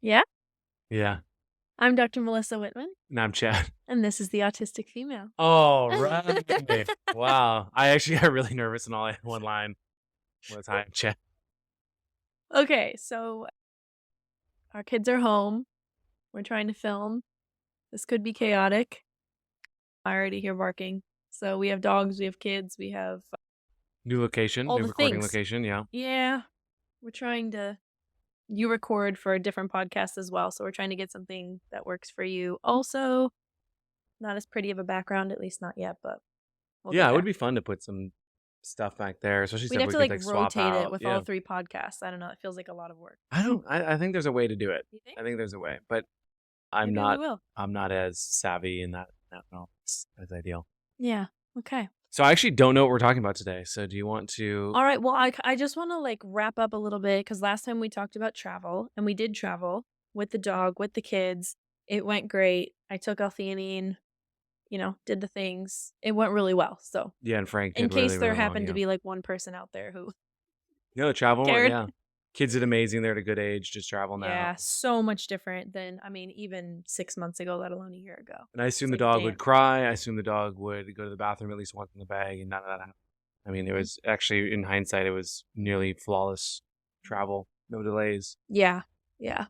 Yeah? Yeah. I'm Dr. Melissa Wittman, And I'm Chad. and this is the Autistic Female. All right. Wow. I actually got really nervous and all I had one line was hi, I'm Chad. Okay, so our kids are home. We're trying to film. This could be chaotic. I already hear barking. So we have dogs, we have kids, we have New location, all new the recording things. location. Yeah. Yeah, we're trying to. You record for a different podcast as well, so we're trying to get something that works for you. Also, not as pretty of a background, at least not yet, but we'll Yeah. get It would there. be fun to put some stuff back there, especially We'd stuff have we to could like like swap rotate it out. with all Yeah. 3 podcasts. I don't know. It feels like a lot of work. I think there's a way to do it. You think? I think there's a way, but I'm Maybe we not, will. I'm not as savvy in that no, as ideal. Yeah. Okay. So I actually don't know what we're talking about today. So do you want to? All right. Well, I just want to like wrap up a little bit because last time we talked about travel and we did travel with the dog, with the kids. It went great. I took L-theanine, did the things. It went really well. So, Yeah. And Frank in did case really, there really well. happened to Yeah. be like one person out there who The travel. cared. Yeah. Kids did amazing. They're at a good age. Just travel now. Yeah, so much different than, I mean, even 6 months ago, let alone a year ago. And I assume It's the like, dog damn. would cry. I assume the dog would go to the bathroom at least once in the bag, and none of that happened. I mean, it Mhm. was actually, in hindsight, it was nearly flawless travel, no delays. Yeah. Yeah.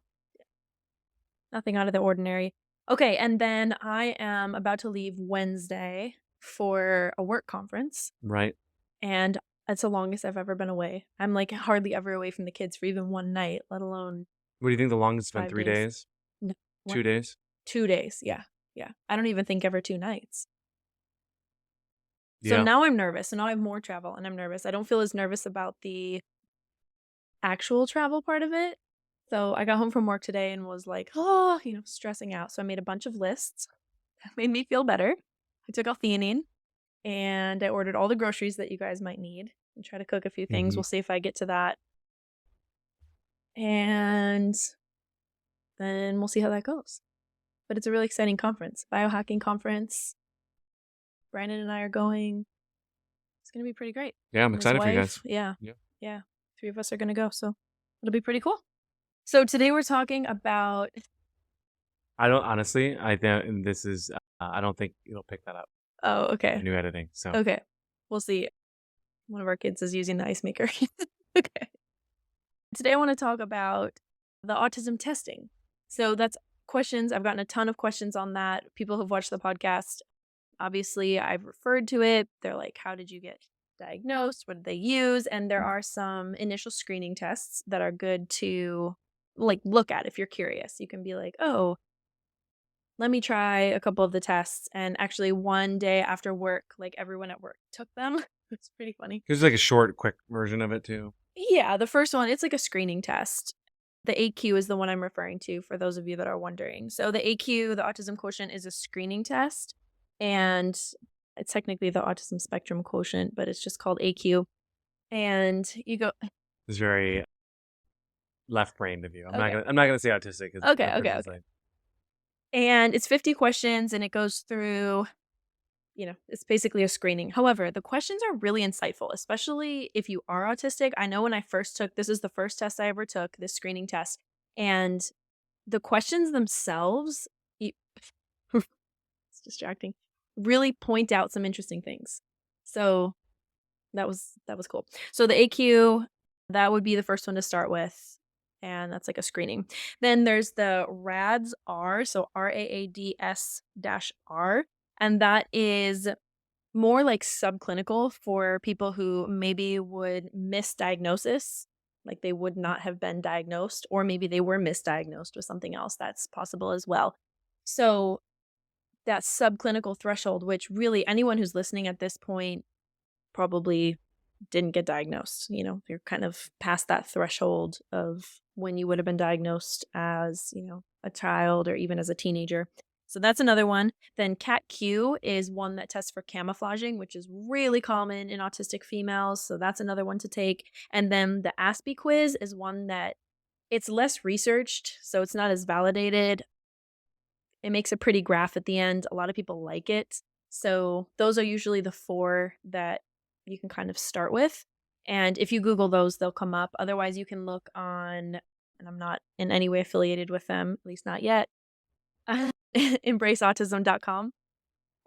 Nothing out of the ordinary. Okay, and then I am about to leave Wednesday for a work conference, Right? and it's the longest I've ever been away. I'm like hardly ever away from the kids for even one night, let alone What do you think the longest has been? 5 3 days. days? No, what? 2 days? 2 days. Yeah. Yeah. I don't even think ever 2 nights. So Yeah. now I'm nervous. And now I have more travel and I'm nervous. I don't feel as nervous about the actual travel part of it. So I got home from work today and was like, oh, stressing out. So I made a bunch of lists. That made me feel better. I took L-theanine and I ordered all the groceries that you guys might need and try to cook a few things. Hmm. We'll see if I get to that. And then we'll see how that goes. But it's a really exciting conference, biohacking conference. Brandon and I are going. It's going to be pretty great. Yeah, I'm And his excited for you wife. guys. Yeah. Yeah. Yeah. 3 of us are going to go. So it'll be pretty cool. So today we're talking about. I don't, honestly, I think this is, I don't think it'll pick that up. Oh, okay. New editing. So, Okay. We'll see. One of our kids is using the ice maker. Okay. Today I want to talk about the autism testing. So that's questions. I've gotten a ton of questions on that. People who've watched the podcast, obviously, I've referred to it. They're like, how did you get diagnosed? What did they use? And there are some initial screening tests that are good to like look at if you're curious. You can be like, oh, let me try a couple of the tests. And actually, one day after work, like everyone at work took them. It's pretty funny. here's like a short, quick version of it, too. Yeah, the first one, it's like a screening test. The AQ is the one I'm referring to for those of you that are wondering. So the AQ, the autism quotient, is a screening test. And it's technically the autism spectrum quotient, but it's just called AQ. And you go, It's very left brained of you. okay, I'm not gonna say autistic. 'Cause okay, that okay, person's okay. like, And it's 50 questions and it goes through, it's basically a screening. However, the questions are really insightful, especially if you are autistic. I know when I first took, this is the first test I ever took, this screening test. And the questions themselves, you, it's distracting, really point out some interesting things. So that was cool. So the AQ, that would be the first one to start with. And that's like a screening. Then there's the RADS R, so RAADS-R. And that is more like subclinical for people who maybe would misdiagnosis, like they would not have been diagnosed, or maybe they were misdiagnosed with something else. That's possible as well. So that subclinical threshold, which really anyone who's listening at this point probably didn't get diagnosed. You're kind of past that threshold of when you would have been diagnosed as, a child or even as a teenager. So that's another one. Then CAT-Q is one that tests for camouflaging, which is really common in autistic females. So that's another one to take. And then the ASPE quiz is one that it's less researched, so it's not as validated. It makes a pretty graph at the end. A lot of people like it. So those are usually the 4 that you can kind of start with. And if you Google those, they'll come up. Otherwise, you can look on and I'm not in any way affiliated with them, at least not yet, embraceautism.com.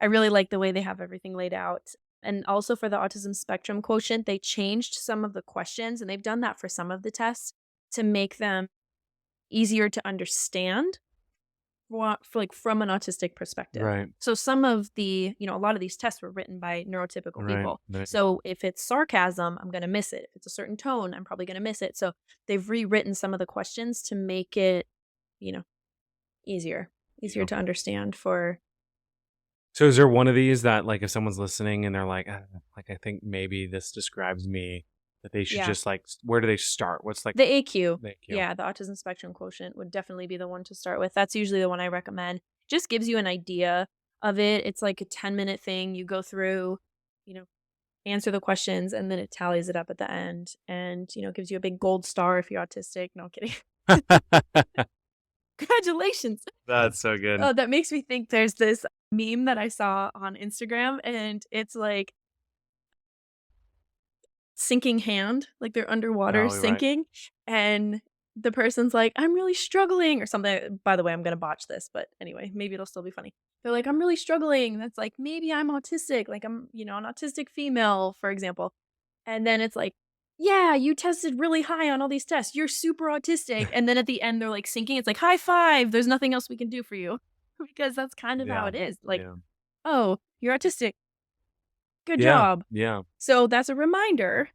I really like the way they have everything laid out. And also for the autism spectrum quotient, they changed some of the questions, and they've done that for some of the tests to make them easier to understand like from an autistic perspective. Right. So some of the, a lot of these tests were written by neurotypical Right. people. Right. So if it's sarcasm, I'm going to miss it. If it's a certain tone, I'm probably going to miss it. So they've rewritten some of the questions to make it, you know, easier, Yeah. to understand for. So is there one of these that like if someone's listening and they're like, like I think maybe this describes me, that they should Yeah. just like where do they start? What's like The AQ. the AQ? Yeah, the autism spectrum quotient would definitely be the one to start with. That's usually the one I recommend. Just gives you an idea of it. It's like a 10-minute thing. You go through, answer the questions, and then it tallies it up at the end and, gives you a big gold star if you're autistic. No, I'm kidding. Congratulations. That's so good. Oh, that makes me think there's this meme that I saw on Instagram, and it's like sinking hand, like they're underwater Oh, you're right. sinking, and the person's like, "I'm really struggling," or something. By the way, I'm gonna botch this, but anyway, maybe it'll still be funny. They're like, "I'm really struggling." That's like, maybe I'm autistic, like I'm, an autistic female, for example. And then it's like, "Yeah, you tested really high on all these tests. You're super autistic." And then at the end, they're like sinking. It's like, "High five. There's nothing else we can do for you." Because that's kind of how Yeah. it is. Like, Yeah. "Oh, you're autistic. Good Yeah. job." Yeah. So that's a reminder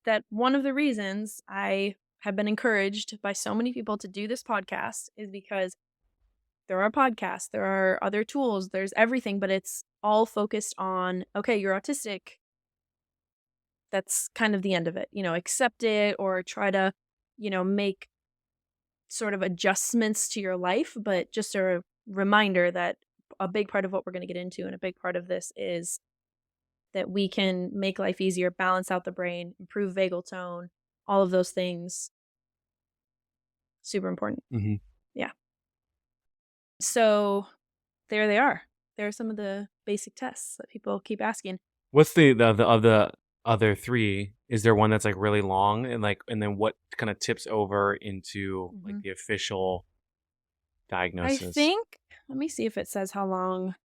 that one of the reasons I have been encouraged by so many people to do this podcast is because there are podcasts, there are other tools, there's everything, but it's all focused on, okay, you're autistic. That's kind of the end of it. Accept it or try to, make sort of adjustments to your life, but just a reminder that a big part of what we're going to get into and a big part of this is that we can make life easier, balance out the brain, improve vagal tone, all of those things. Super important. Mm-hmm. Yeah. So there they are. There are some of the basic tests that people keep asking. What's the of the other three? Is there one that's like really long and then what kind of tips over into like the official I diagnosis? think, let me see if it says how long.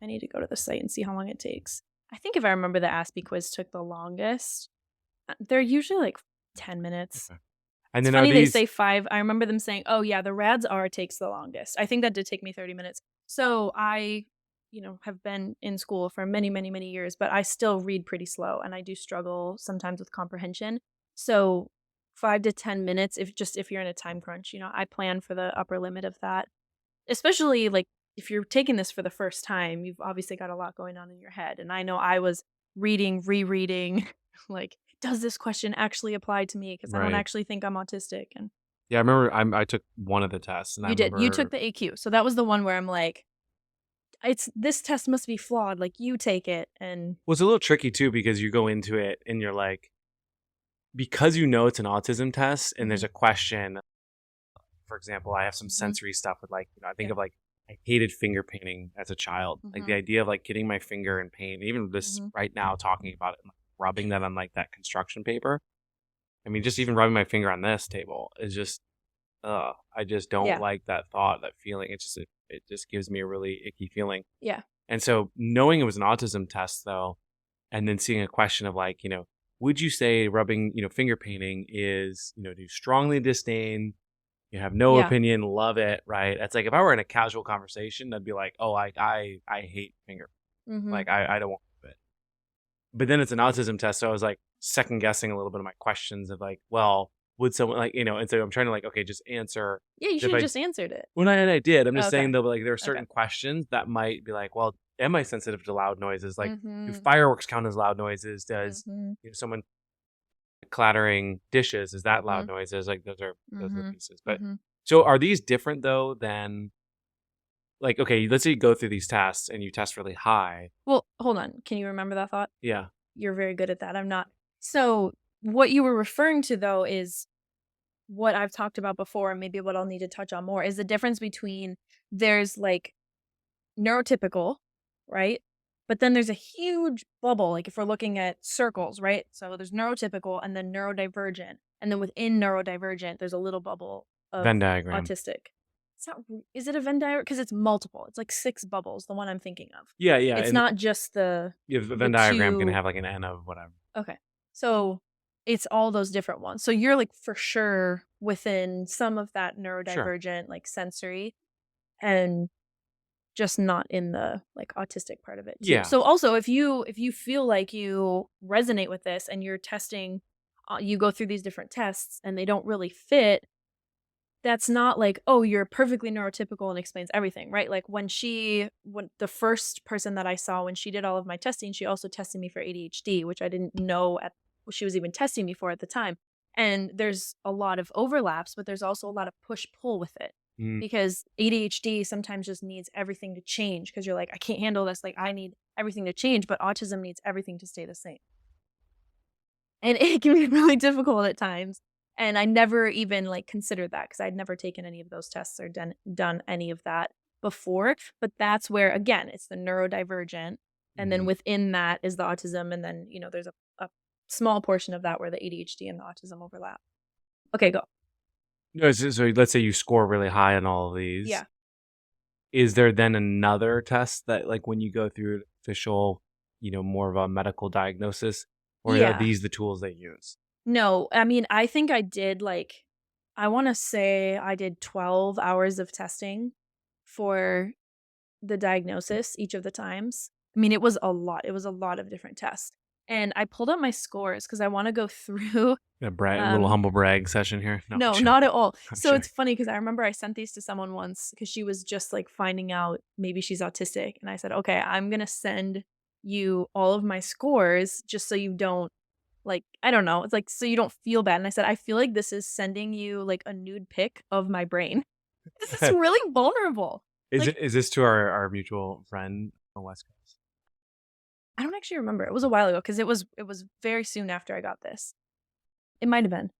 I need to go to the site and see how long it takes. I think if I remember the Aspie quiz took the longest. They're usually like 10 minutes. Okay. And It's then funny are they these say 5. I remember them saying, "Oh yeah, the RADS R takes the longest." I think that did take me 30 minutes. So I, have been in school for many, many, many years, but I still read pretty slow and I do struggle sometimes with comprehension. So 5 to 10 minutes if you're in a time crunch, I plan for the upper limit of that. Especially like if you're taking this for the first time, you've obviously got a lot going on in your head. And I know I was reading, rereading, like, does this question actually apply to me? Because I don't right? actually think I'm autistic. And Yeah, I remember I took one of the tests and I you did. You took remember the AQ. So that was the one where I'm like, this test must be flawed. Like, you take it. And was a little tricky too because you go into it and you're like, because you know it's an autism test and there's a question. For example, I have some sensory stuff with like, I think Yeah. of like I hated finger painting as a child. Like the idea of like getting my finger in paint, even this right now talking about it, and, like, rubbing that on like that construction paper. I mean, just even rubbing my finger on this table is just, I just don't Yeah. like that thought, that feeling. It just gives me a really icky feeling. Yeah. And so knowing it was an autism test though, and then seeing a question of like, would you say rubbing, finger painting is, do you strongly disdain, you have no Yeah. opinion, love it, right? It's like if I were in a casual conversation, I'd be like, oh, I hate finger. Like I don't want it. But then it's an autism test, so I was like second guessing a little bit of my questions of like, well, would someone like, and so I'm trying to like, okay, just answer. Yeah, you If should have I just answered it. when I did, I'm just Okay. saying though, like there are certain Okay. questions that might be like, well, am I sensitive to loud noises? Like, do Mhm. fireworks count as loud noises? Does Mhm. someone clattering dishes, is that loud Mhm. noises? Like those are Mhm. pieces. But Mhm. so are these different though than like, okay, let's say you go through these tests and you test really high. Well, hold on. Can you remember that thought? Yeah. You're very good at that. I'm not. So, what you were referring to though is what I've talked about before, and maybe what I'll need to touch on more is the difference between there's like neurotypical, right? But then there's a huge bubble, like if we're looking at circles, right? So there's neurotypical and then neurodivergent. And then within neurodivergent, there's a little bubble of Venn diagram. autistic. It's not, is it a Venn diagram? Because it's multiple. It's like 6 bubbles, the one I'm thinking of. Yeah, yeah. It's And not just the Venn diagram can have like an N of whatever. Okay. So it's all those different ones. So you're like for sure within some of that neurodivergent, like sensory, and just not in the like autistic part of it too. Yeah. So also if you feel like you resonate with this and you're testing, you go through these different tests and they don't really fit, that's not like, oh, you're perfectly neurotypical and explains everything, right? Like when the first person that I saw when she did all of my testing, she also tested me for ADHD, which I didn't know she was even testing me for at the time. And there's a lot of overlaps, but there's also a lot of push pull with it. Because ADHD sometimes just needs everything to change because you're like, I can't handle this. Like, I need everything to change, but autism needs everything to stay the same. And it can be really difficult at times. And I never even like considered that because I'd never taken any of those tests or done any of that before. But that's where, again, it's the neurodivergent. And then within that is the autism. And then, there's a small portion of that where the ADHD and the autism overlap. Okay, go. No, so let's say you score really high on all of these. Yeah. Is there then another test that, like, when you go through official, more of a medical diagnosis, or are these the tools they use? No, I mean, I think I did I want to say I did 12 hours of testing for the diagnosis each of the times. I mean, it was a lot. It was a lot of different tests. And I pulled up my scores because I want to go through. A little humble brag session here. No, not at all. So it's funny because I remember I sent these to someone once because she was just like finding out maybe she's autistic. And I said, okay, I'm going to send you all of my scores just so you don't I don't know. It's like, so you don't feel bad. And I said, I feel like this is sending you like a nude pic of my brain. This is really vulnerable. Is this to our mutual friend on West Coast? I don't actually remember. It was a while ago because it was very soon after I got this. It might have been.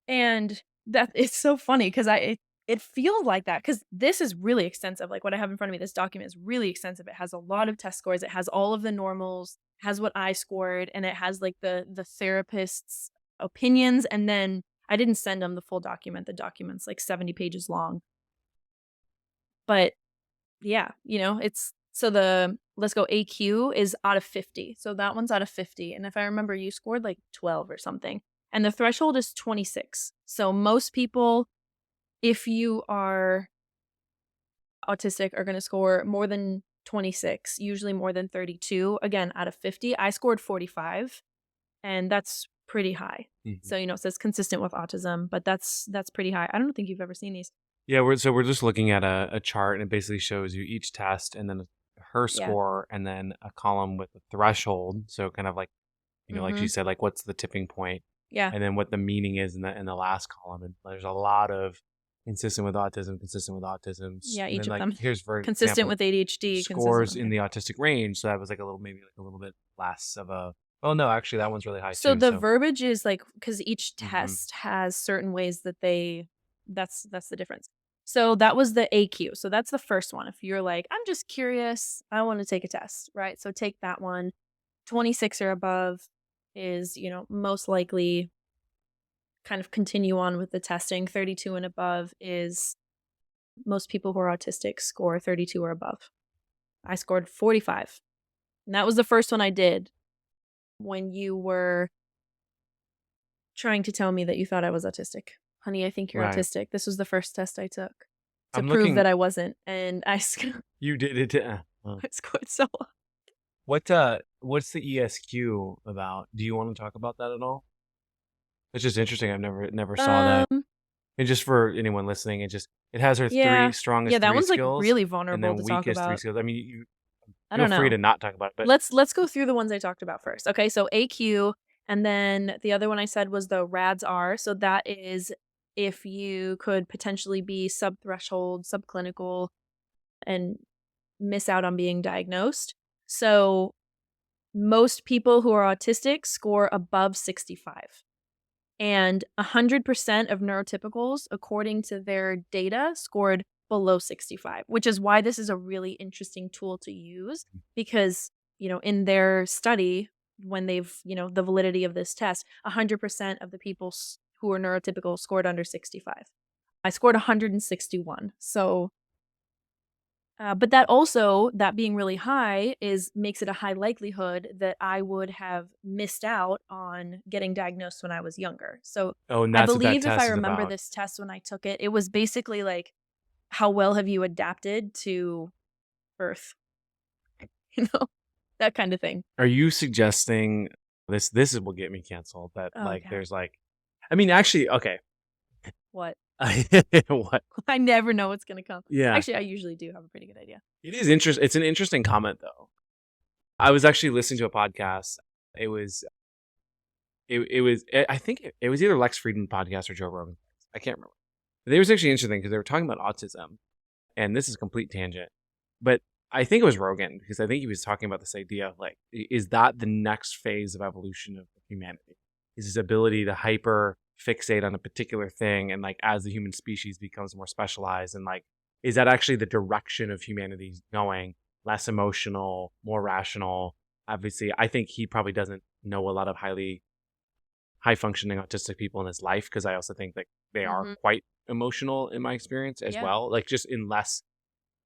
And that it's so funny because it feels like that because this is really extensive. Like what I have in front of me, this document is really extensive. It has a lot of test scores. It has all of the normals, has what I scored, and it has like the therapist's opinions. And then I didn't send them the full document. The document's like 70 pages long. But yeah, it's let's go AQ is out of 50. So that one's out of 50. And if I remember, you scored like 12 or something. And the threshold is 26. So most people, if you are autistic, are going to score more than 26, usually more than 32. Again, out of 50, I scored 45, and that's pretty high. So, it says consistent with autism, but that's pretty high. I don't think you've ever seen these. Yeah, we're just looking at a chart, and it basically shows you each test and then her score and then a column with a threshold. So kind of like, like she said, like what's the tipping point? Yeah. And then what the meaning is in the last column. And there's a lot of consistent with autism. Yeah, each then, of them. Here's for consistent example, with ADHD. scores in the autistic range. So that was like a little bit less of a. Well, no, actually, that one's really high. So the verbiage is like because each test has certain ways that that's the difference. So that was the AQ. So that's the first one. If you're like, I'm just curious, I want to take a test, right? So take that one. 26 or above is, most likely kind of continue on with the testing. 32 and above is most people who are autistic score 32 or above. I scored 45. And that was the first one I did when you were trying to tell me that you thought I was autistic. Honey, I think you're autistic. This was the first test I took to prove that I wasn't. And I You did it. I scored so low. What's the ESQ about? Do you want to talk about that at all? It's just interesting. I've never saw that. And just for anyone listening, it has her three strongest. Yeah, that one's skills, like really vulnerable and then to talk weakest about. 3 skills. I mean, I don't know. Feel free to not talk about it. But let's go through the ones I talked about first. Okay, so AQ, and then the other one I said was the RADS-R. So that is if you could potentially be subthreshold, subclinical, and miss out on being diagnosed. So most people who are autistic score above 65. And 100% of neurotypicals, according to their data, scored below 65, which is why this is a really interesting tool to use because, in their study, when they've, the validity of this test, 100% of the people who are neurotypical scored under 65. I scored 161. So, but that being really high makes it a high likelihood that I would have missed out on getting diagnosed when I was younger. So Oh, and I that's what that believe if I test is remember about. this test when I took it, it was basically like, how well have you adapted to Earth? That kind of thing. Are you suggesting this is what get me canceled? That Oh, like God. there's like, I mean, actually, okay. What? What? I never know what's going to come. Yeah, Actually, I usually do have a pretty good idea. it is interesting. It's an interesting comment though. I was actually listening to a podcast. It was, I think it was either Lex Friedman podcast or Joe Rogan. I can't remember. But it was actually interesting because they were talking about autism, and this is a complete tangent, but I think it was Rogan because I think he was talking about this idea of like, is that the next phase of evolution of humanity? Is his ability to hyper fixate on a particular thing, and like as the human species becomes more specialized, and like, is that actually the direction of humanity going? Less emotional, more rational. Obviously, I think he probably doesn't know a lot of high functioning autistic people in his life because I also think that they are quite emotional in my experience as well. Like just in less,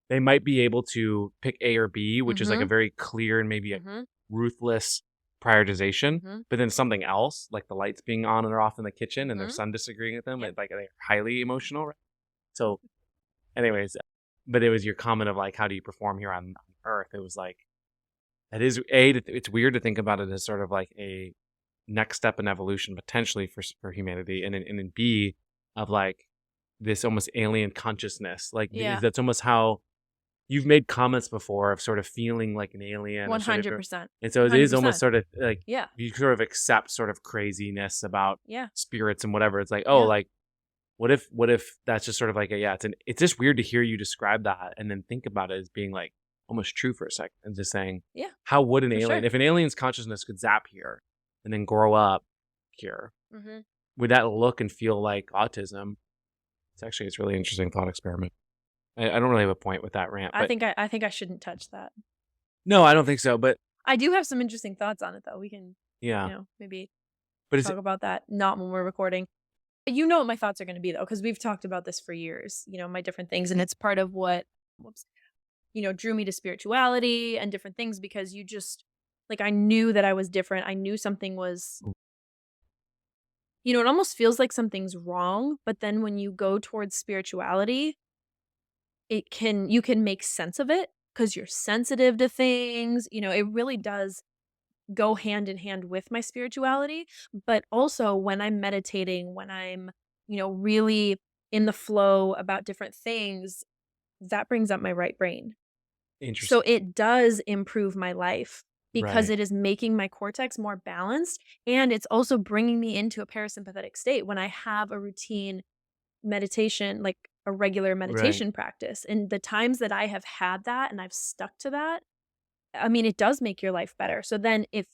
they might be able to pick A or B, which is like a very clear and maybe a ruthless prioritization, but then something else like the lights being on or off in the kitchen and their son disagreeing with them, like they're highly emotional. Right? So, anyways, but it was your comment of like, how do you perform here on Earth? It was like, that is it's weird to think about it as sort of like a next step in evolution potentially for humanity, and in B of like this almost alien consciousness, like that's almost how you've made comments before of sort of feeling like an alien 100%. and so it is almost 100%. sort of like Yeah. you sort of accept sort of craziness about Yeah. spirits and whatever. It's like, oh, like what if that's just sort of like it's just weird to hear you describe that and then think about it as being like almost true for a second and just saying, how would an alien, if an alien's consciousness could zap here and then grow up here, would that look and feel like autism? It's really interesting thought experiment. I don't really have a point with that rant. I think I shouldn't touch that. No, I don't think so. But I do have some interesting thoughts on it, though. We can, maybe talk about that. Not when we're recording. You know what my thoughts are going to be, though, because we've talked about this for years. My different things, and it's part of what, drew me to spirituality and different things because you just like I knew that I was different. I knew something was. It almost feels like something's wrong, but then when you go towards spirituality, you can make sense of it because you're sensitive to things. It really does go hand in hand with my spirituality. But also when I'm meditating, when I'm, really in the flow about different things, that brings up my right brain. Interesting. So it does improve my life because it is making my cortex more balanced. And it's also bringing me into a parasympathetic state when I have a routine meditation, like a regular meditation practice. And the times that I have had that and I've stuck to that, I mean, it does make your life better. So then if,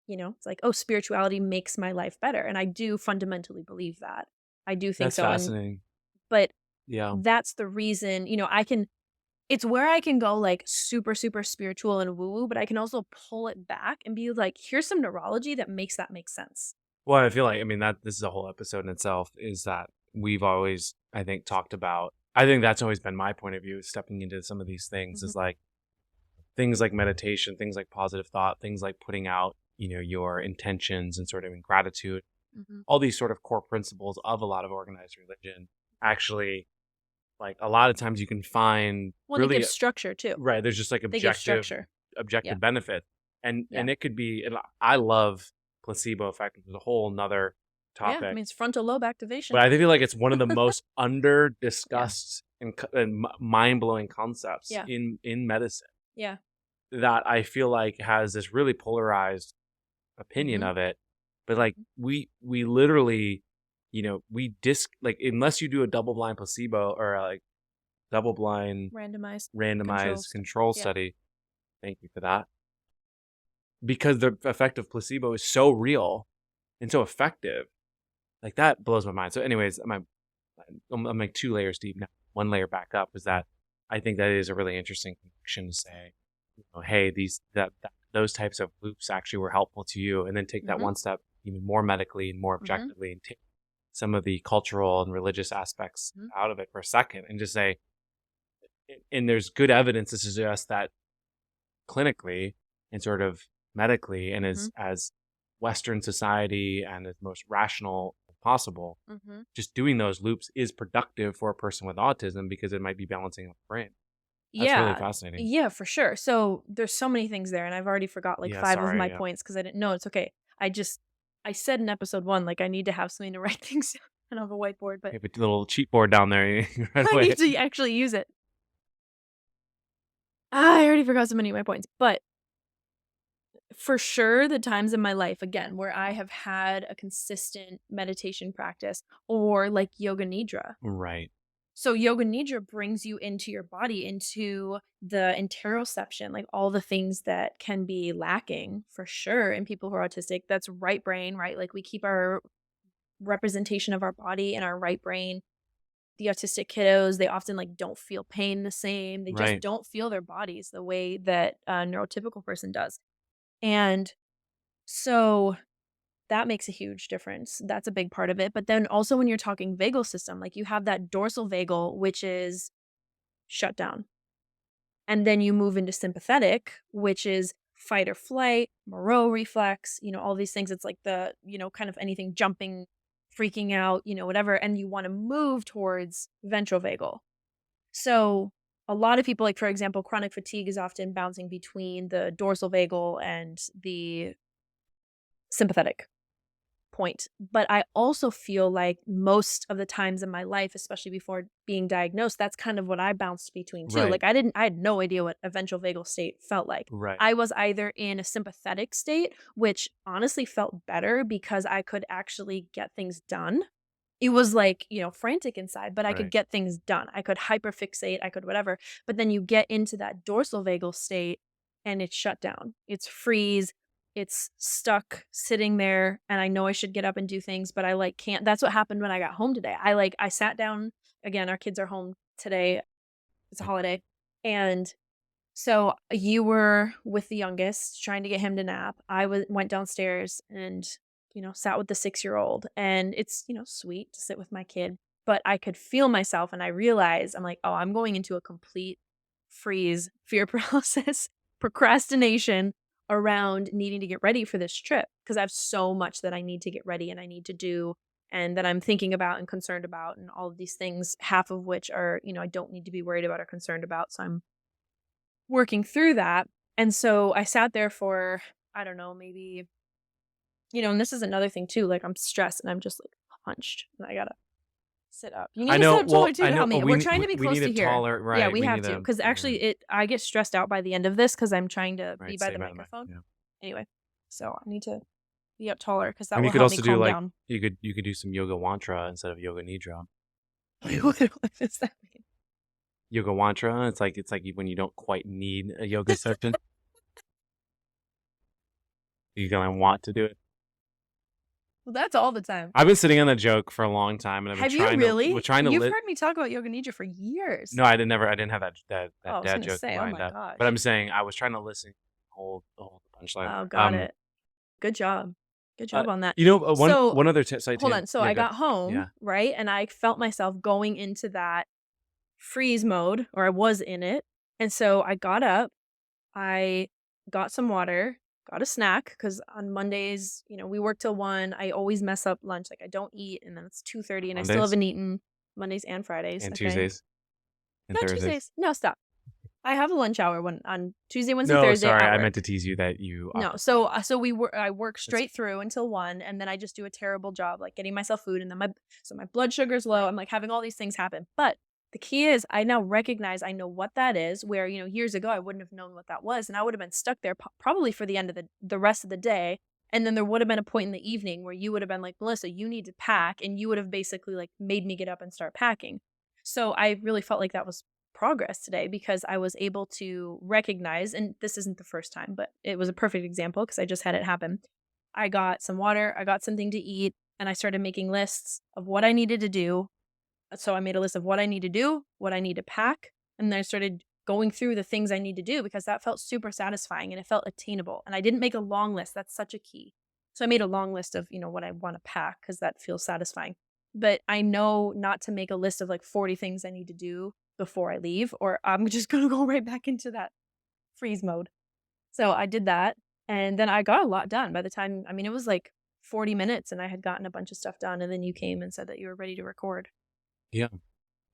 it's like, oh, spirituality makes my life better. And I do fundamentally believe that. I do think that's so. Fascinating. But that's the reason, it's where I can go like super, super spiritual and woo-woo, but I can also pull it back and be like, here's some neurology that makes that make sense. Well, I feel like, this is a whole episode in itself, is that we've always, I think, talked about, I think that's always been my point of view, stepping into some of these things is like things like meditation, things like positive thought, things like putting out, your intentions and sort of in gratitude, all these sort of core principles of a lot of organized religion actually, like a lot of times you can find they give structure too. Right. There's just like objective benefit. And it could be, and I love placebo effect, which is a whole nother topic. Yeah, it's frontal lobe activation. But I feel like it's one of the most under discussed and mind blowing concepts in medicine. Yeah. That I feel like has this really polarized opinion of it. But like we literally, like unless you do a double blind placebo or like double blind randomized control study. Thank you for that. Because the effect of placebo is so real and so effective. Like that blows my mind. So anyways, I'm like 2 layers deep now. 1 layer back up is that I think that is a really interesting connection to say, hey, those types of loops actually were helpful to you, and then take that one step even more medically and more objectively and take some of the cultural and religious aspects out of it for a second and just say, and there's good evidence to suggest that clinically and sort of medically and as Western society and as most rational as possible, just doing those loops is productive for a person with autism because it might be balancing out the brain. That's really fascinating. Yeah, for sure. So there's so many things there, and I've already forgot like 5 of my points because I didn't know. It's okay. I said in episode 1, like, I need to have something to write things down. I don't have a whiteboard, but You have a little cheat board down there. Right I away. need to actually use it. I already forgot so many of my points, but for sure, the times in my life, again, where I have had a consistent meditation practice or like yoga nidra. Right. So yoga nidra brings you into your body, into the interoception, like all the things that can be lacking for sure in people who are autistic. That's right brain, right? Like we keep our representation of our body in our right brain. The autistic kiddos, they often like don't feel pain the same. They just don't feel their bodies the way that a neurotypical person does. And so that makes a huge difference. That's a big part of it. But then also when you're talking vagal system, like you have that dorsal vagal, which is shut down. And then you move into sympathetic, which is fight or flight, Moreau reflex, all these things. It's like the, kind of anything jumping, freaking out, whatever. And you want to move towards ventral vagal. So a lot of people, like for example, chronic fatigue is often bouncing between the dorsal vagal and the sympathetic point. But I also feel like most of the times in my life, especially before being diagnosed, that's kind of what I bounced between too. Like I had no idea what a ventral vagal state felt like. I was either in a sympathetic state, which honestly felt better because I could actually get things done. It was like, frantic inside, but I could get things done. I could hyperfixate, I could whatever. But then you get into that dorsal vagal state and it's shut down. It's freeze. It's stuck sitting there and I know I should get up and do things, but I can't. That's what happened when I got home today. I sat down again. Our kids are home today. It's a holiday. And so you were with the youngest trying to get him to nap. I went downstairs and sat with the 6-year-old, and it's, sweet to sit with my kid, but I could feel myself and I realized I'm like, oh, I'm going into a complete freeze, fear paralysis, procrastination around needing to get ready for this trip because I have so much that I need to get ready and I need to do and that I'm thinking about and concerned about and all of these things, half of which are, I don't need to be worried about or concerned about. So I'm working through that. And so I sat there for, I don't know, maybe and this is another thing too, like I'm stressed and I'm just like hunched and I gotta sit up. You need to sit up taller too to help me. We're trying to be close to here. Taller, right? Yeah, we have to because actually I get stressed out by the end of this because I'm trying to be by the microphone. Anyway, so I need to be up taller because that will help me calm down. You could do some yoga wantra instead of yoga nidra. What does that mean? Yoga wantra. It's like when you don't quite need a yoga session. You're gonna want to do it. Well, that's all the time. I've been sitting on that joke for a long time, and I've been trying to. You've heard me talk about yoga nidra for years. No, I didn't have that dad joke lined up. Gosh. But I'm saying I was trying to listen, hold the punchline. Oh, got it. Good job. Good job on that. One other side. Hold on. So I got home, right, and I felt myself going into that freeze mode, or I was in it, and so I got up, I got some water. Got a snack because on Mondays, we work till 1. I always mess up lunch. Like I don't eat, and then it's 2:30, and I still haven't eaten Mondays and Fridays and Tuesdays. And Thursdays. Tuesdays. No, stop. I have a lunch hour on Tuesday, Wednesday, no, Thursday. Sorry, I meant to tease you that you. No, so I work straight through until 1, and then I just do a terrible job like getting myself food, and then my blood sugar's low. I'm like having all these things happen, but the key is I now recognize I know what that is, where, years ago I wouldn't have known what that was. And I would have been stuck there probably for the end of the rest of the day. And then there would have been a point in the evening where you would have been like, Melissa, you need to pack. And you would have basically like made me get up and start packing. So I really felt like that was progress today because I was able to recognize, and this isn't the first time, but it was a perfect example because I just had it happen. I got some water, I got something to eat, and I started making lists of what I needed to do. So I made a list of what I need to do, what I need to pack, and then I started going through the things I need to do because that felt super satisfying and it felt attainable. And I didn't make a long list. That's such a key. So I made a long list of, what I want to pack because that feels satisfying. But I know not to make a list of like 40 things I need to do before I leave, or I'm just going to go right back into that freeze mode. So I did that. And then I got a lot done by the time, it was like 40 minutes and I had gotten a bunch of stuff done. And then you came and said that you were ready to record. Yeah.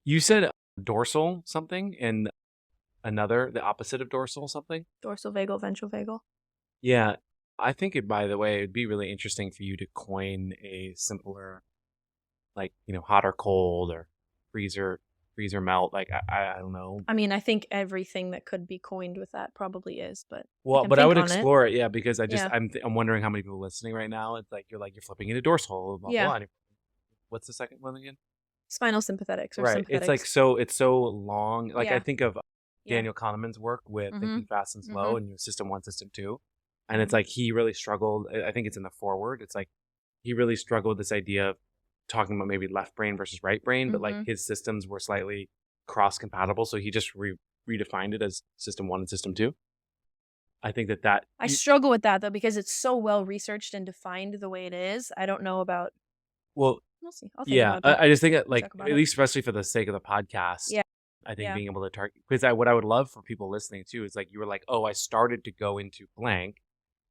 You said dorsal something and the opposite of dorsal something? Dorsal vagal, ventral vagal. Yeah. I think by the way, it'd be really interesting for you to coin a simpler, like, hot or cold or freezer melt. Like, I don't know. I think everything that could be coined with that probably is, but I would explore it. Yeah. Because Yeah. I'm wondering how many people listening right now. It's like, you're flipping into dorsal, blah, Yeah. blah. And what's the second one again? Spinal sympathetics or Right. It's like, sympathetics. it's so long. Like, I Yeah. think of Yeah. Daniel Kahneman's work with Thinking Fast and Slow and System 1, System 2. And it's Mhm. like he really struggled. I think it's in the foreword. It's like he really struggled with this idea of talking about maybe left brain versus right brain, but like his systems were slightly cross compatible. So he just redefined it as System 1 and System 2. I think that I struggle with that though because it's so well researched and defined the way it is. I don't know about. well, We'll see. I'll think about that. I just think that, We'll like, talk about at it. least especially for the sake of the podcast, Yeah. I think Yeah. being able to target, because what I would love for people listening too is like, you were like, oh, I started to go into blank,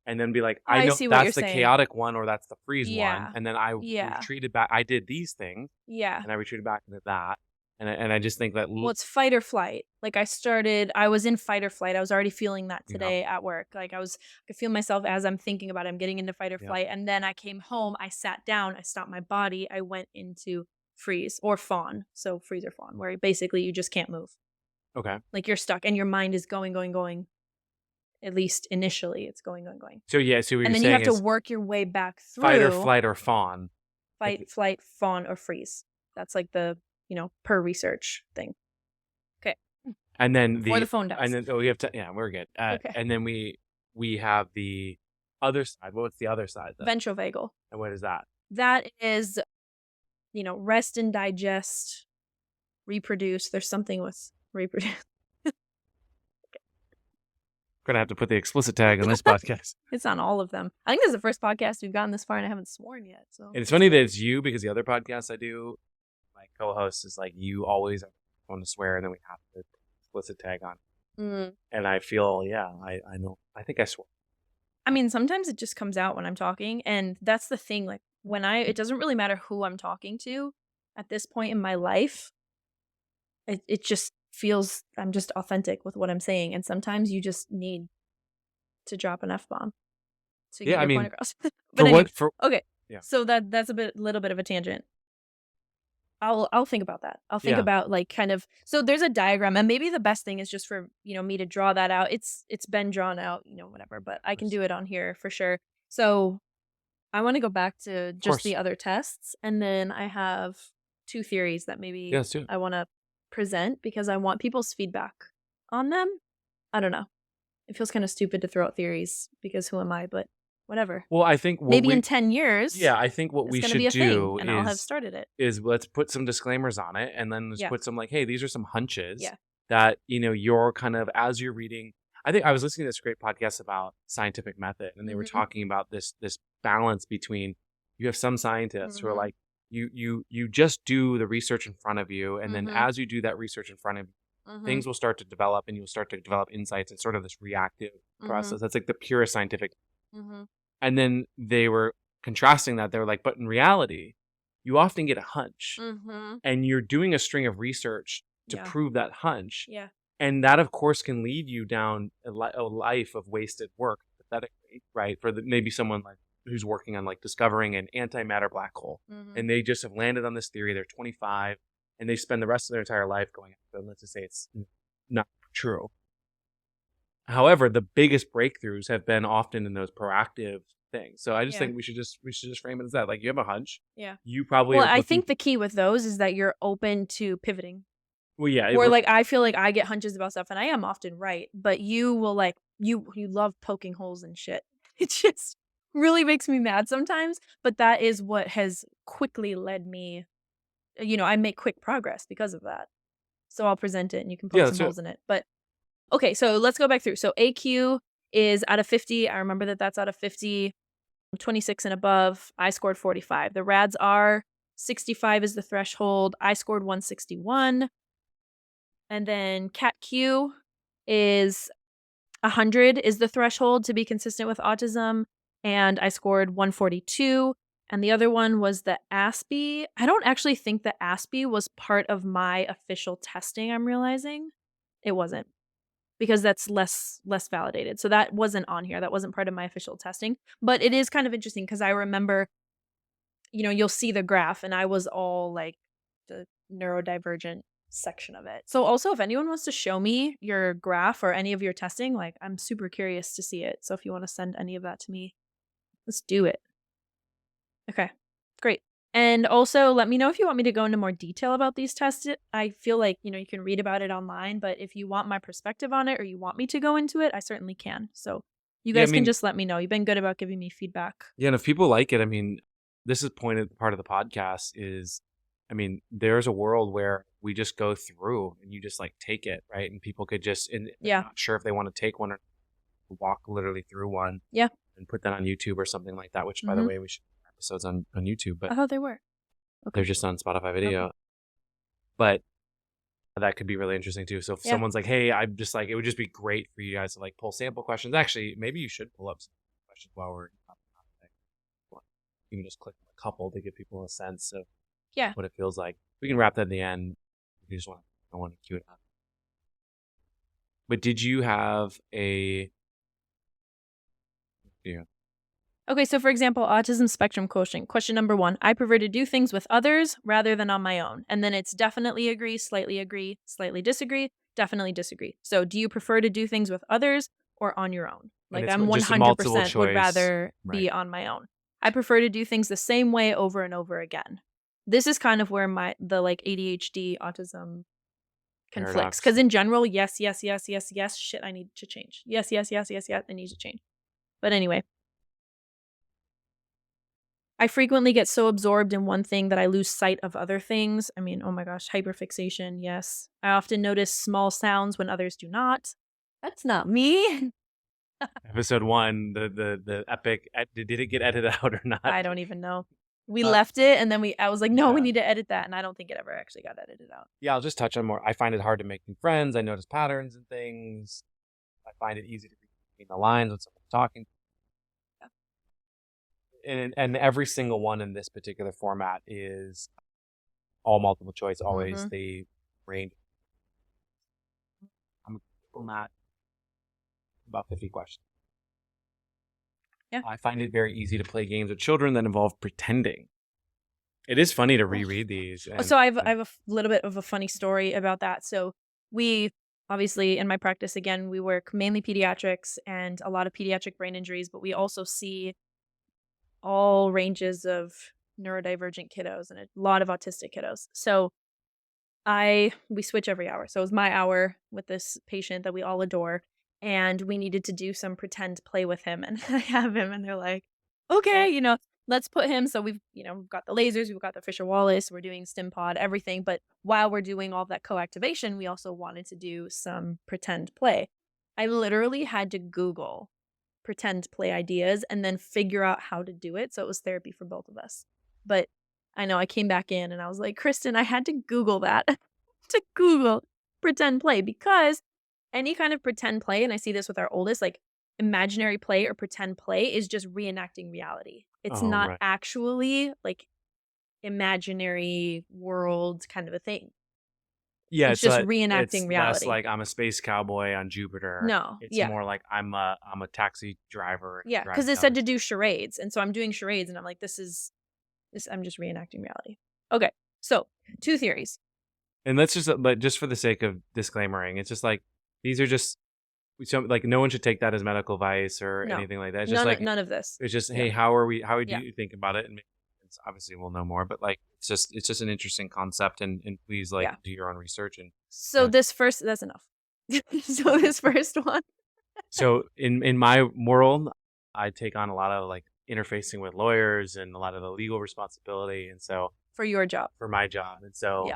and then be like, I I know see what you're that's the saying. chaotic one or that's the freeze one, Yeah. and then I Yeah. retreated back. I did these things, Yeah. and I retreated back into that, and I just think that Well, it's fight or flight. Like I was in fight or flight. I was already feeling that Yeah. today at work. Like I could feel myself as I'm thinking about it. I'm getting into fight or Yeah. flight. And then I came home, I sat down, I stopped my body, I went into freeze or fawn. So freeze or fawn, where basically you just can't move. Okay. Like you're stuck and your mind is going, going, going. At least initially it's going, going, going. So yeah, so what And you're then you saying have to is work your way back through fight or flight or fawn. fight, flight, fawn, or freeze. That's like the, per research thing. Okay. And then Before the phone dies. And then we have to, yeah, we're good. Okay. And then we have the other side. What's the other side then? Ventral vagal. And what is that? That is, rest and digest, reproduce. There's something with reproduce. We're gonna have to put the explicit tag on this podcast. It's on all of them. I think this is the first podcast we've gotten this far and I haven't sworn yet. So And it's funny that it's you, because the other podcasts I do, my co-host is like, you always want to swear, and then we have to explicit tag on. And I feel, I know. I think I swear. Sometimes it just comes out when I'm talking, and that's the thing. Like it doesn't really matter who I'm talking to at this point in my life. It just feels I'm just authentic with what I'm saying, and sometimes you just need to drop an F-bomb to get your point across. But okay, yeah. So that's little bit of a tangent. I'll think about that. I'll think about like kind of, so there's a diagram, and maybe the best thing is just for me to draw that out. It's been drawn out, whatever, but I can do it on here for sure. So I want to go back to just the other tests, and then I have 2 theories that maybe I want to present because I want people's feedback on them. I don't know. It feels kind of stupid to throw out theories because who am I? But whatever. Well, I think maybe in 10 years. Yeah, I think what we should do and I'll have started it. Is let's put some disclaimers on it, and then let's put some like, hey, these are some hunches Yeah. that you're kind of, as you're reading. I think I was listening to this great podcast about scientific method, and they were talking about this balance between, you have some scientists who are like, you just do the research in front of you, and then as you do that research in front of you, things will start to develop, and you'll start to develop insights and sort of this reactive process. That's like the purest scientific. And then they were contrasting that. They were like, but in reality, you often get a hunch, and you're doing a string of research to prove that hunch. Yeah. And that, of course, can lead you down a life of wasted work, pathetically, right? For maybe someone like who's working on like discovering an antimatter black hole, and they just have landed on this theory. They're 25, and they spend the rest of their entire life going, let's just say it's not true. However, the biggest breakthroughs have been often in those proactive things. So I just think we should just frame it as that. Like, you have a hunch. Yeah. You probably. Well, I think the key with those is that you're open to pivoting. Well, yeah. Or like I feel like I get hunches about stuff, and I am often right, but you will like you love poking holes in shit. It just really makes me mad sometimes. But that is what has quickly led me. I make quick progress because of that. So I'll present it, and you can poke some holes in it. But okay, so let's go back through. So AQ is out of 50. I remember that that's out of 50. 26 and above, I scored 45. The rads are 65 is the threshold. I scored 161. And then cat Q is 100 is the threshold to be consistent with autism. And I scored 142. And the other one was the ASPE. I don't actually think the ASPE was part of my official testing, I'm realizing. It wasn't, because that's less validated. So that wasn't on here. That wasn't part of my official testing. But it is kind of interesting because I remember, you'll see the graph and I was all like the neurodivergent section of it. So also, if anyone wants to show me your graph or any of your testing, like, I'm super curious to see it. So if you want to send any of that to me, let's do it. Okay, great. And also, let me know if you want me to go into more detail about these tests. I feel like, you can read about it online, but if you want my perspective on it or you want me to go into it, I certainly can. So you Yeah, I guys can mean, just let me know. You've been good about giving me feedback. yeah, and if people like it, I mean, this is part of the podcast is, I mean, there's a world where we just go through and you just like take it, right? And people could just, and they're Yeah. not sure if they want to take one or walk literally through one. Yeah. And put that on YouTube or something like that, which by the way, we should have episodes on YouTube, but I thought they were. Okay. they're just on Spotify video. Okay. But that could be really interesting too. So if someone's like, hey, I'm just like, it would just be great for you guys to like pull sample questions. Actually, maybe you should pull up some questions while we're you can just click a couple to give people a sense of what it feels like. We can wrap that in the end. If you just I want to cue it up. But did you have a Okay, so for example, autism spectrum quotient. Question number 1. I prefer to do things with others rather than on my own. And then it's definitely agree, slightly disagree, definitely disagree. So do you prefer to do things with others or on your own? Like, I'm 100% would rather be on my own. I prefer to do things the same way over and over again. This is kind of where the like ADHD autism conflicts. Because in general, yes, shit, I need to change. Yes, I need to change. But anyway, I frequently get so absorbed in one thing that I lose sight of other things. I mean, oh my gosh, hyperfixation, yes. I often notice small sounds when others do not. That's not me. Episode 1, the epic, did it get edited out or not? I don't even know. We left it and then I was like, no, we need to edit that. And I don't think it ever actually got edited out. Yeah, I'll just touch on more. I find it hard to make new friends. I notice patterns and things. I find it easy to read between the lines when someone's talking. And every single one in this particular format is all multiple choice, always the range. I'm on that about 50 questions. Yeah. I find it very easy to play games with children that involve pretending. It is funny to reread these. So I have a little bit of a funny story about that. So we obviously, in my practice, again, we work mainly pediatrics and a lot of pediatric brain injuries, but we also see all ranges of neurodivergent kiddos and a lot of autistic kiddos. So we switch every hour. So it was my hour with this patient that we all adore, and we needed to do some pretend play with him. And I have him, and they're like, okay, let's put him. So we've got the lasers, we've got the Fisher Wallace, we're doing stim pod, everything. But while we're doing all that co-activation, we also wanted to do some pretend play. I literally had to Google pretend play ideas and then figure out how to do it. So it was therapy for both of us. But I know I came back in and I was like, Kristen, I had to Google that to Google pretend play, because any kind of pretend play, and I see this with our oldest, like imaginary play or pretend play is just reenacting reality. It's not actually like imaginary world kind of a thing. Yeah, it's just reenacting reality. Less like I'm a space cowboy on Jupiter. No, it's more like I'm a taxi driver. Yeah, because it said to do charades, and so I'm doing charades, and I'm like, this. I'm just reenacting reality. Okay, so 2 theories. And let's but just for the sake of disclaimering, it's just like these are just like no one should take that as medical advice or anything like that. It's just none of this. It's just hey, how do you think about it? And obviously we'll know more, but like it's just an interesting concept, and please do your own research. And so that's enough. So this first one. So in my world, I take on a lot of like interfacing with lawyers and a lot of the legal responsibility, and so for your job, for my job, and so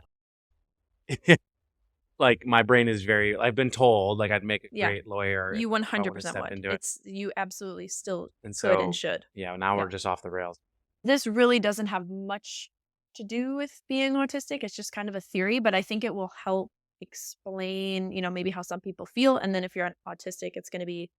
like my brain is very. I've been told like I'd make a Yeah. great lawyer if You I would have 100% stepped would. into it. You absolutely still And could and so should. yeah, now Yeah. we're just off the rails. This really doesn't have much to do with being autistic. It's just kind of a theory, but I think it will help explain, maybe how some people feel. And then if you're autistic, it's going to be,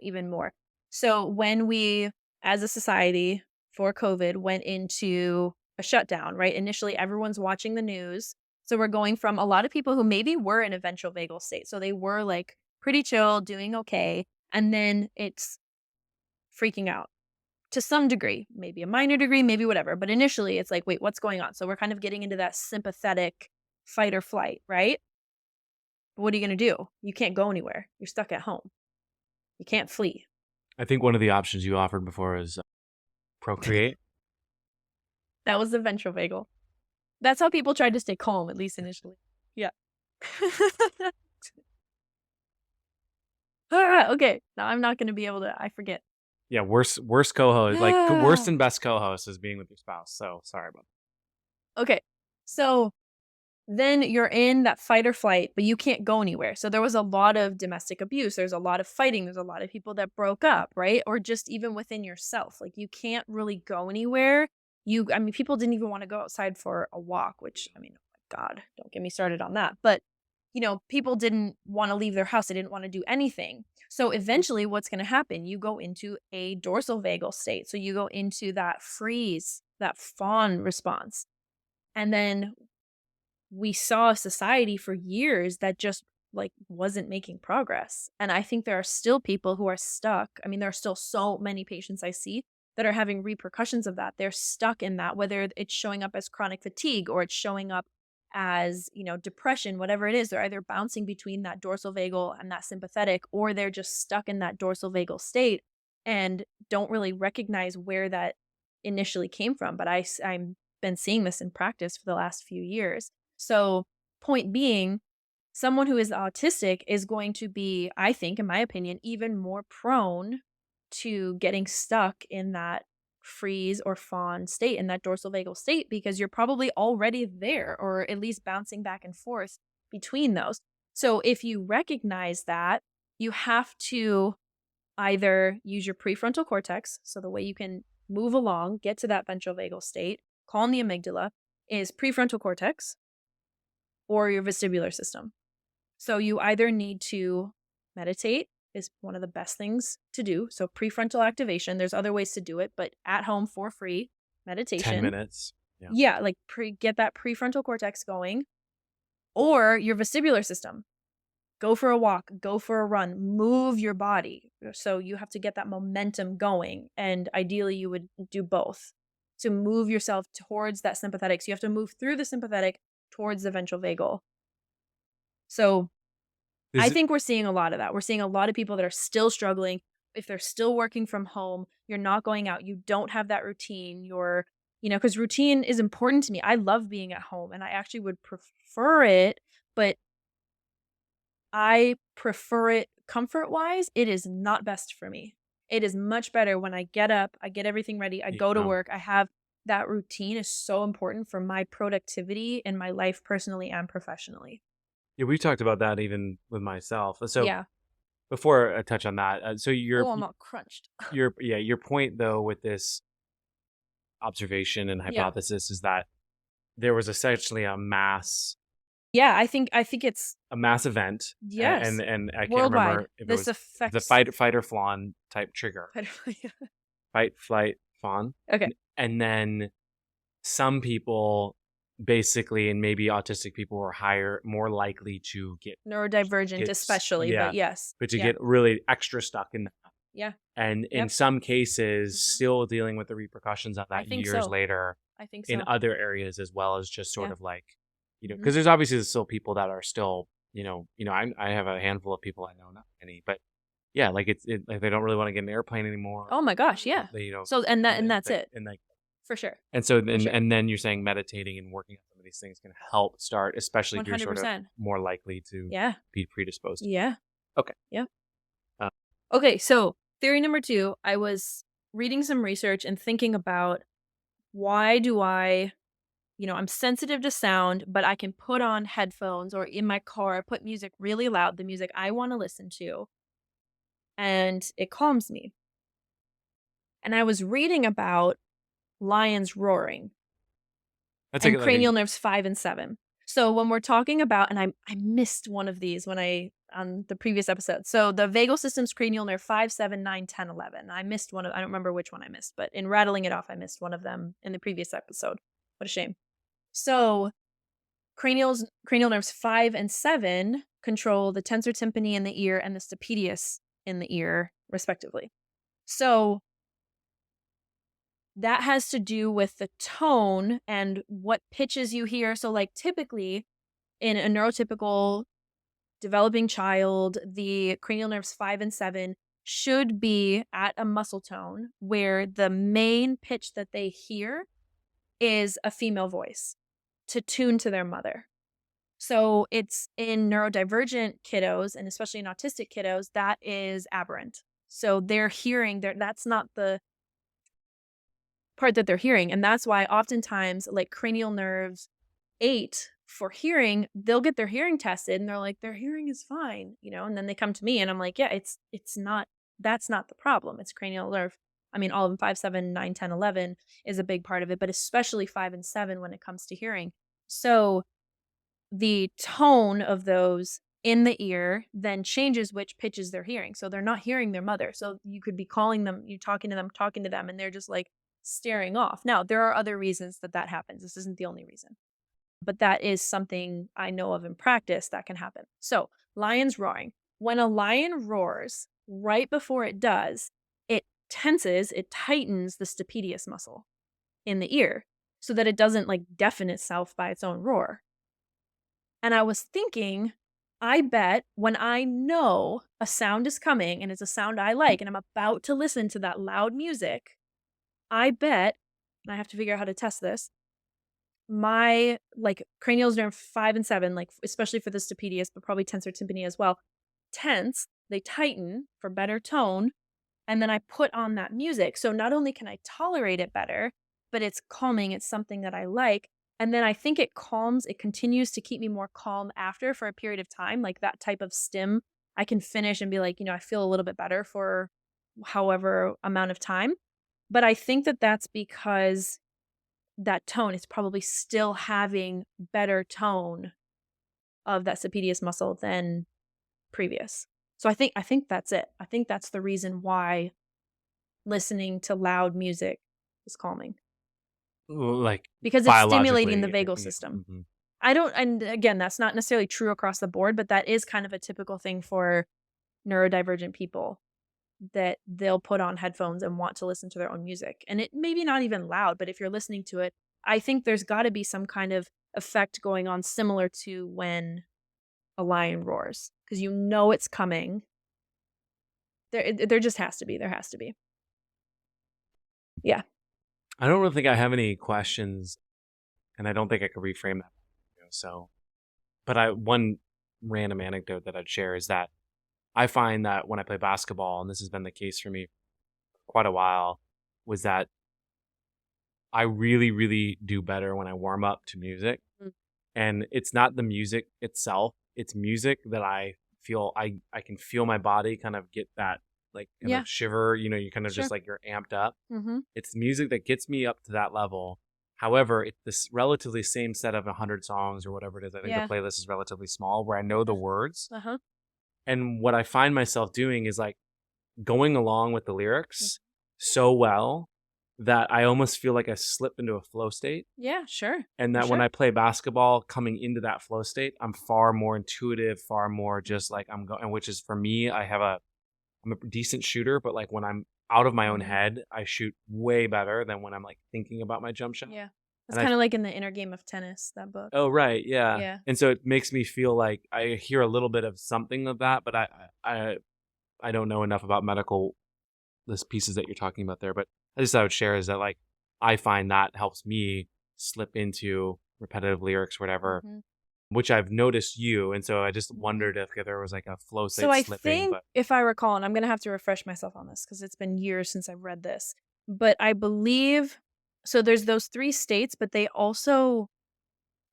even more. So when we, as a society for COVID, went into a shutdown, right? Initially, everyone's watching the news. So we're going from a lot of people who maybe were in a ventral vagal state. So they were like pretty chill, doing okay. And then it's freaking out to some degree, maybe a minor degree, maybe whatever. But initially, it's like, wait, what's going on? So we're kind of getting into that sympathetic fight or flight, right? But what are you going to do? You can't go anywhere. You're stuck at home. You can't flee. I think one of the options you offered before is procreate. That was the ventral vagal. That's how people tried to stay calm, at least initially. Yeah. Okay. Now I'm not going to be able to. I forget. Yeah, worst co-host, like worst and best co-host is being with your spouse. So sorry about that. Okay. So then you're in that fight or flight, but you can't go anywhere. So there was a lot of domestic abuse. There's a lot of fighting. There's a lot of people that broke up, right? Or just even within yourself. Like you can't really go anywhere. People didn't even want to go outside for a walk, which, oh my God, don't get me started on that. But, people didn't want to leave their house. They didn't want to do anything. So eventually what's going to happen? You go into a dorsal vagal state. So you go into that freeze, that fawn response. And then we saw a society for years that just like wasn't making progress. And I think there are still people who are stuck. I mean, there are still so many patients I see that are having repercussions of that. They're stuck in that, whether it's showing up as chronic fatigue or it's showing up as, depression, whatever it is. They're either bouncing between that dorsal vagal and that sympathetic, or they're just stuck in that dorsal vagal state and don't really recognize where that initially came from. But I'm been seeing this in practice for the last few years. So, point being, someone who is autistic is going to be, I think, in my opinion, even more prone to getting stuck in that freeze or fawn state, in that dorsal vagal state, because you're probably already there, or at least bouncing back and forth between those. So, if you recognize that, you have to either use your prefrontal cortex, so the way you can move along, get to that ventral vagal state, calm the amygdala, is prefrontal cortex or your vestibular system. So you either need to meditate is one of the best things to do. So prefrontal activation, there's other ways to do it, but at home for free, meditation. 10 minutes. Yeah, like get that prefrontal cortex going, or your vestibular system. Go for a walk, go for a run, move your body. So you have to get that momentum going. And ideally you would do both to move yourself towards that sympathetic. So you have to move through the sympathetic towards the ventral vagal. So I think we're seeing a lot of that. We're seeing a lot of people that are still struggling. If they're still working from home, you're not going out, you don't have that routine, because routine is important to me. I love being at home and I actually would prefer it, but I prefer it comfort-wise. It is not best for me. It is much better when I get up, I get everything ready, I go to work, I have that routine is so important for my productivity in my life personally and professionally. Yeah, we've talked about that even with myself. So yeah. Before I touch on that, I'm not crunched. your point though with this observation and hypothesis is that there was essentially a mass. Yeah, I think it's a mass event. Yes, and I can't worldwide. remember if This it was affects the fight or fawn type trigger. Fight, flight, fawn. Okay. And then some people basically, and maybe autistic people, were more likely to get neurodivergent, especially. But yes, but to get really extra stuck in that. Yeah. And in some cases, still dealing with the repercussions of that years later. I think so. In other areas as well, as just sort of like, because there's obviously still people that are still, I have a handful of people I know, not many, but yeah, like like they don't really want to get an airplane anymore. Oh my gosh, yeah. So that's it. And like for sure. And so then and then you're saying meditating and working on some of these things can help start, especially 100%. If you're sort of more likely to be predisposed. Yeah. Okay. Yeah. Okay, so theory number 2, I was reading some research and thinking about why do I I'm sensitive to sound, but I can put on headphones or in my car, put music really loud, the music I want to listen to, and it calms me. And I was reading about lions roaring That's and like a cranial nerves 5 and 7. So when we're talking about, and I missed one of these when on the previous episode. So the vagal system's cranial nerve 5, 7, 9, 10, 11. I missed one of, I don't remember which one I missed, but in rattling it off, I missed one of them in the previous episode. What a shame. So cranial nerves 5 and 7 control the tensor tympani in the ear and the stapedius in the ear, respectively. So that has to do with the tone and what pitches you hear. So, like, typically in a neurotypical developing child, the cranial nerves 5 and 7 should be at a muscle tone where the main pitch that they hear is a female voice to tune to their mother. So it's in neurodivergent kiddos, and especially in autistic kiddos, that is aberrant. So they're hearing, that's not the part that they're hearing. And that's why oftentimes, like cranial nerves 8 for hearing, they'll get their hearing tested and they're like, their hearing is fine, and then they come to me and I'm like, yeah, it's not, that's not the problem. It's cranial nerve. I mean, all of them, 5, 7, 9, 10, 11 is a big part of it, but especially 5 and 7 when it comes to hearing. So the tone of those in the ear then changes which pitches they're hearing. So they're not hearing their mother. So you could be calling them, you're talking to them, and they're just like staring off. Now, there are other reasons that happens. This isn't the only reason. But that is something I know of in practice that can happen. So, lions roaring. When a lion roars, right before it does, it tenses, it tightens the stapedius muscle in the ear so that it doesn't like deafen itself by its own roar. And I was thinking, I bet when I know a sound is coming and it's a sound I like and I'm about to listen to that loud music, I bet, and I have to figure out how to test this, my like cranial nerve 5 and 7, like especially for the stapedius, but probably tensor tympani as well, tense, they tighten for better tone, and then I put on that music. So not only can I tolerate it better, but it's calming, it's something that I like. And then I think it calms, it continues to keep me more calm after for a period of time. Like that type of stim, I can finish and be like, I feel a little bit better for however amount of time. But I think that that's because that tone is probably still having better tone of that stapedius muscle than previous. So I think that's it. I think that's the reason why listening to loud music is calming. like Because it's stimulating the biologically. vagal system. Mm-hmm. And again, that's not necessarily true across the board, but that is kind of a typical thing for neurodivergent people, that they'll put on headphones and want to listen to their own music. And it maybe not even loud, but if you're listening to it, I think there's got to be some kind of effect going on similar to when a lion roars, because it's coming. There just has to be. There has to be. Yeah. I don't really think I have any questions, and I don't think I could reframe that. So, but one random anecdote that I'd share is that I find that when I play basketball, and this has been the case for me for quite a while, was that I really, really do better when I warm up to music. Mm. And it's not the music itself, it's music that I feel I can feel my body kind of get that like kind of shiver, you kind of just like you're amped up. Mm-hmm. It's music that gets me up to that level. However, it's this relatively same set of 100 songs or whatever it is. I think the playlist is relatively small where I know the words. Uh-huh. And what I find myself doing is like going along with the lyrics so well that I almost feel like I slip into a flow state. Yeah, sure. And that when I play basketball, coming into that flow state, I'm far more intuitive, far more just like I'm going, which is for me, I'm a decent shooter, but like when I'm out of my own head, I shoot way better than when I'm like thinking about my jump shot. Yeah. It's kind of like in the Inner Game of Tennis, that book. Oh, right. Yeah. Yeah. And so it makes me feel like I hear a little bit of something of that, but I don't know enough about this pieces that you're talking about there. But I would share is that like I find that helps me slip into repetitive lyrics, whatever, which I've noticed you. And so I just wondered if there was like a flow state so I slipping. think, if I recall, and I'm going to have to refresh myself on this because it's been years since I've read this, but I believe So there's those 3 states, but they also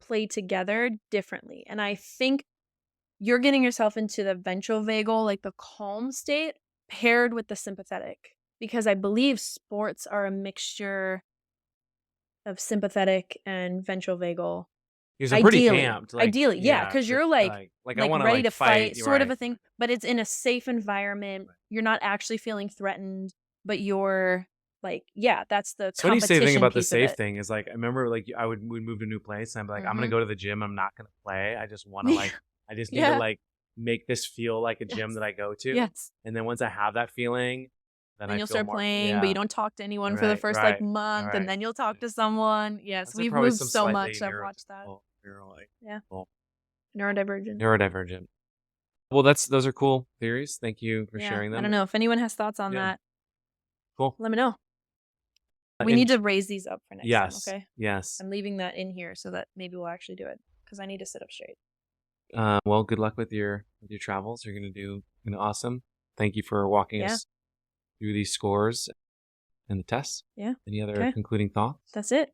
play together differently. And I think you're getting yourself into the ventrovagal, like the calm state, paired with the sympathetic, because I believe sports are a mixture of sympathetic and ventrovagal. Because I'm pretty Ideally. amped. Like, Ideally, yeah, yeah, 'cause you're, like I want to ready like to fight. fight, You're sort of right. a thing, but it's in a safe environment. Right. You're not actually feeling threatened, but you're like, yeah, that's the It's funny you say the thing competition about the piece of safe it. thing is like I remember like we'd move to a new place and I'm like, I'm gonna Mhm. go to the gym. I'm not gonna play. I just want to like I just need to Yeah. like make this feel like a gym Yes. that I go to. Yes. And then once I have that feeling, then Then I you'll feel start more playing, but you yeah. don't talk to anyone for the Right, first, like, right. All month, and right. then you'll talk to someone. Yes, Those are we've probably moved some so slightly much, I've watched that. Yeah. Well, Neurodivergent. neurodivergent. Well, those are cool theories. Thank you for Yeah, sharing I them. don't know if anyone has thoughts on Yeah, that, cool. let me know. We And need to raise these up for next time, yes, okay? yes. I'm leaving that in here so that maybe we'll actually do it, because I need to sit up straight. Well, good luck with your travels. You're gonna do awesome. Thank you for walking Yeah. us through these scores and the tests. Yeah. Any other Okay. concluding thoughts? That's it.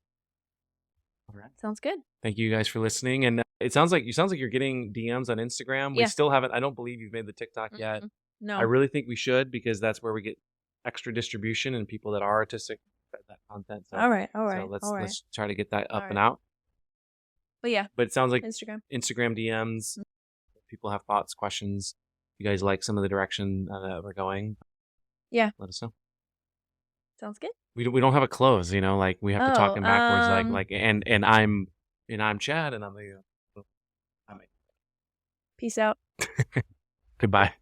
All right. Sounds good. Thank you guys for listening. And it sounds like you're getting DMs on Instagram. We Yeah. still haven't. I don't believe you've made the TikTok yet. No. I really think we should because that's where we get extra distribution and people that are autistic get that content. So, All right. so let's try to get that up and out. But yeah. But it sounds like Instagram DMs. If people have thoughts, questions. You guys like some of the direction that we're going? Yeah. Let us know. Sounds good. We don't have a close, like we have to talk in backwards, and I'm Chad and I'm the Peace out. goodbye.